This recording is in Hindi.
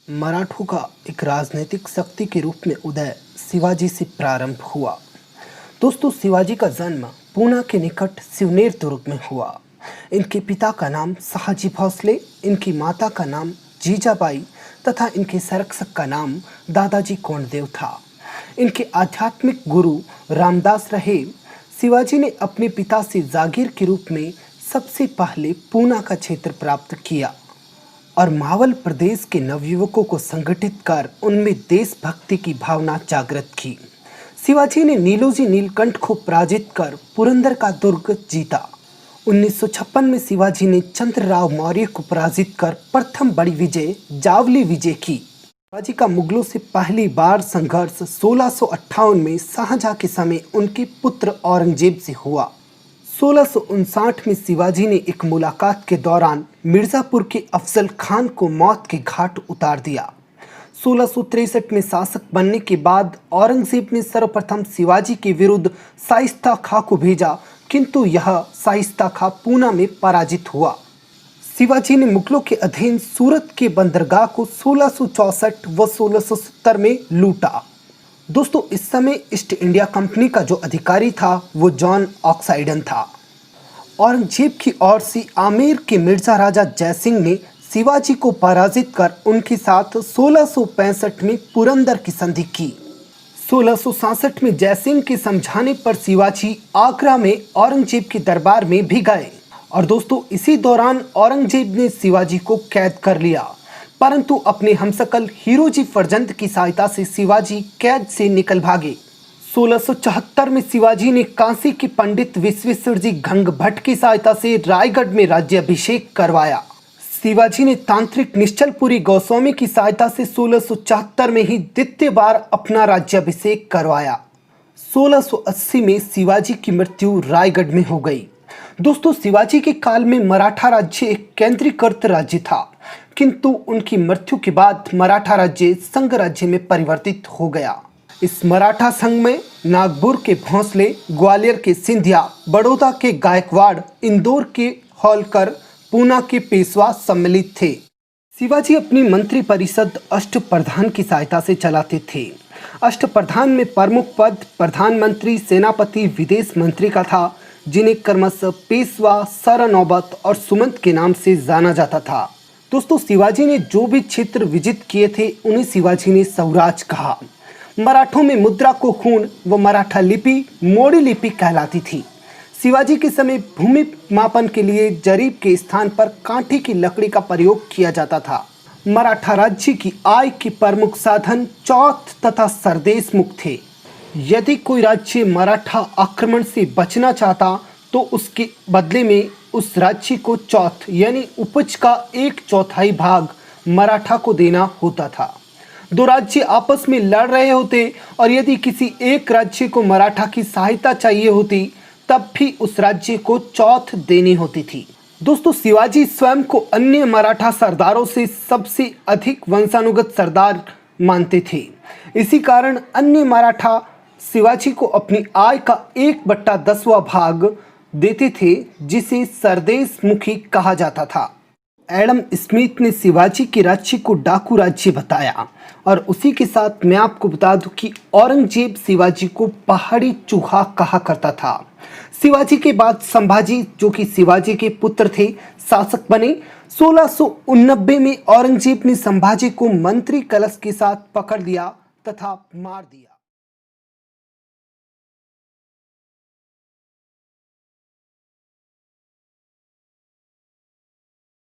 मराठों का एक राजनीतिक शक्ति के रूप में उदय शिवाजी से प्रारंभ हुआ। दोस्तों, शिवाजी का जन्म पूना के निकट सिवनेर दुर्ग में हुआ। इनके पिता का नाम शहाजी भोसले, इनकी माता का नाम जीजाबाई तथा इनके संरक्षक का नाम दादाजी कोंडदेव था। इनके आध्यात्मिक गुरु रामदास रहे। शिवाजी ने अपने पिता से जागीर के रूप में सबसे पहले पूना का क्षेत्र प्राप्त किया और मावल प्रदेश के नवयुवकों को संगठित कर उनमें देशभक्ति की भावना जागृत की। शिवाजी ने नीलोजी नीलकंठ को पराजित कर पुरंदर का दुर्ग जीता। 1956 में शिवाजी ने चंद्रराव मौर्य को पराजित कर प्रथम बड़ी विजय जावली विजय की। शिवाजी का मुगलों से पहली बार संघर्ष 1658 में शाहजहां के समय उनके पुत्र औरंगजेब से हुआ। 1659 में शिवाजी ने एक मुलाकात के दौरान मिर्जापुर के अफजल खान को मौत के घाट उतार दिया। 1663 में शासक बनने के बाद औरंगजेब ने सर्वप्रथम शिवाजी के विरुद्ध शाइस्ता खां को भेजा, किंतु यह शाइस्ता खां पूना में पराजित हुआ। शिवाजी ने मुगलों के अधीन सूरत के बंदरगाह को 1664 व 1670 में लूटा। दोस्तों, इस समय ईस्ट इंडिया कंपनी का जो अधिकारी था वो जॉन ऑक्साइडन था। औरंगजेब की ओर से आमेर के मिर्जा राजा जयसिंह ने शिवाजी को पराजित कर उनके साथ 1665 में पुरंदर की संधि की। 1667 में जयसिंह के समझाने पर शिवाजी आगरा में औरंगजेब के दरबार में भी गए और दोस्तों, इसी दौरान औरंगजेब ने शिवाजी को कैद कर लिया, परंतु अपने हमशक्ल हीरोजी फरजंद की सहायता से शिवाजी कैद से निकल भागे। 1674 में शिवाजी ने काशी के पंडित विश्वेश्वर जी गंग भट्ट की सहायता से रायगढ़ में राज्याभिषेक करवाया। शिवाजी ने तांत्रिक निश्चलपुरी गोस्वामी की सहायता से 1674 में ही द्वितीय बार अपना राज्याभिषेक करवाया। 1680 में शिवाजी की मृत्यु रायगढ़ में हो गई। दोस्तों, शिवाजी के काल में मराठा राज्य एक केंद्रीकृत राज्य था, किंतु उनकी मृत्यु के बाद मराठा राज्य संघ राज्य में परिवर्तित हो गया। इस मराठा संघ में नागपुर के भोंसले, ग्वालियर के सिंधिया, बड़ौदा के गायकवाड़, इंदौर के होलकर, पूना के पेशवा सम्मिलित थे। शिवाजी अपनी मंत्री परिषद अष्टप्रधान की सहायता से चलाते थे। अष्टप्रधान में प्रमुख पद प्रधानमंत्री, सेनापति, विदेश मंत्री का था, जिन्हें क्रमशः पेशवा, सरनौबत और सुमंत के नाम से जाना जाता था। दोस्तों, शिवाजी ने जो भी क्षेत्र विजित किए थे उन्हें शिवाजी ने स्वराज कहा। मराठों में मुद्रा को खून व मराठा लिपि मोड़ी लिपि कहलाती थी। शिवाजी के समय भूमि मापन के लिए जरीब के स्थान पर कांटे की लकड़ी का प्रयोग किया जाता था। मराठा राज्य की आय के प्रमुख साधन चौथ तथा सरदेश मुख थे। यदि कोई राज्य मराठा आक्रमण से बचना चाहता तो उसके बदले में उस राज्य को चौथ यानी उपज का 1/4 भाग मराठा को देना होता था। दो राज्य आपस में लड़ रहे होते और यदि किसी एक राज्य को मराठा की सहायता चाहिए होती तब भी उस राज्य को चौथ देनी होती थी। दोस्तों, शिवाजी स्वयं को अन्य मराठा सरदारों से सबसे अधिक वंशानुगत सरदार मानते थे। इसी कारण अन्य मराठा शिवाजी को अपनी आय का 1/10वां भाग देते थे, जिसे सरदेश मुखी कहा जाता था। एडम स्मिथ ने शिवाजी के राज्य को डाकू राज्य बताया और उसी के साथ मैं आपको बता दूं कि औरंगजेब शिवाजी को पहाड़ी चूहा कहा करता था। शिवाजी के बाद संभाजी, जो कि शिवाजी के पुत्र थे, शासक बने। 1689 में औरंगजेब ने संभाजी को मंत्री कलश के साथ पकड़ लिया तथा मार दिया।